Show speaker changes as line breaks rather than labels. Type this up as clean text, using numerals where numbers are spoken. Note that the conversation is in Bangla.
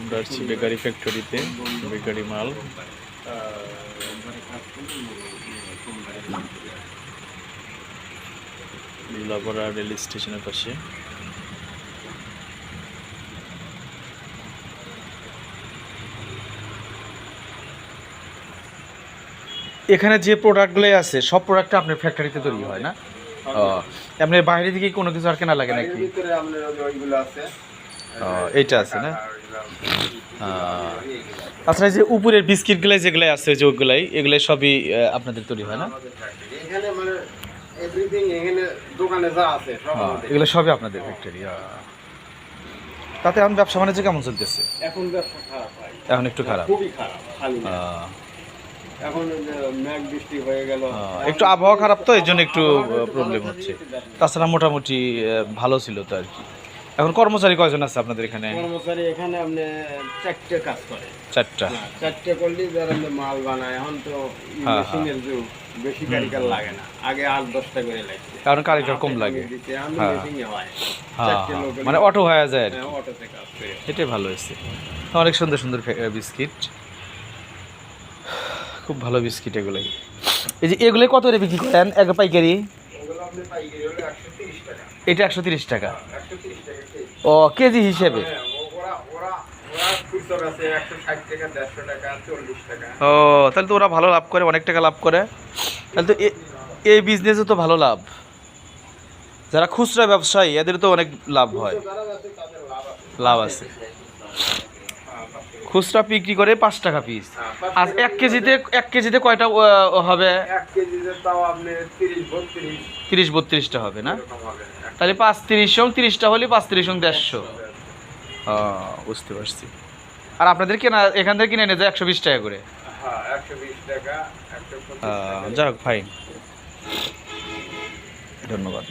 আমরা আসছি বেকারি ফ্যাক্টরিতে, বেকারি মাল। লাবরা রেল স্টেশনের পাশে। এখানে যে প্রোডাক্টগুলো আছে সব প্রোডাক্টটা আপনার ফ্যাক্টরিতে তৈরি হয় না? আপনার বাইরে থেকে কোনো কিছু আর কেনা লাগে নাকি? এইটা আছে না? আচ্ছা, যে উপরের বিস্কিটগুলো যেগুলো আছে, যে ওগুলাই, এগুলো সবই আপনাদের তৈরি হয় না? এগুলো সবই আপনাদের ফ্যাক্টরি। তাতে এখন ব্যবসা বাণিজ্য কেমন চলতেছে?
এখন ব্যবসা খারাপ ভাই,
এখন একটু খারাপ,
খুবই খারাপ। এখন মেঘ বৃষ্টি হয়ে গেল,
একটু আবহাওয়া খারাপ, তো এই জন্য একটু প্রবলেম হচ্ছে। তাছাড়া মোটামুটি ভালো ছিল তো আর কি। এখন কর্মচারী কয়জন আছে আপনাদের এখানে?
কর্মচারী এখানে আপনি 4টে কাজ করে।
4টা
করলে যারা মাল বানায়, এখন তো মেশিনের যুগ, বেশি কারিগর লাগে না। আগে 8-10টা করে লাগছে,
কারণ কারিগর কম লাগে। মানে অটো হয়ে যায় আর কি।
অটোতে কাজ করে,
এটাই ভালো হয়েছে। অনেক সুন্দর সুন্দর বিস্কিট, খুব ভালো বিস্কিট এগুলোই। এই যে এগুলো কত করে বিক্রি করেন এক পাইকারি? এটা 130 টাকা। ও কেজি হিসেবে? ও তাহলে তো ওরা ভালো লাভ করে, অনেক টাকা লাভ করে। তাহলে তো এই বিজনেসে তো ভালো লাভ। যারা খুচরা ব্যবসায়ী এদের তো অনেক লাভ হয়, লাভ আছে। খুচরা বিক্রি করে 5 টাকা পিস। আর 1 কেজিতে কয়টা হবে? 30-32টা হবে না? তাহলে 5-30টা হলে 5-30-150। বুঝতে পারছি। আর আপনাদের কেনা এখান থেকে কিনে এনে যায় 120 টাকা করে। যাই হোক, ফাইন, ধন্যবাদ।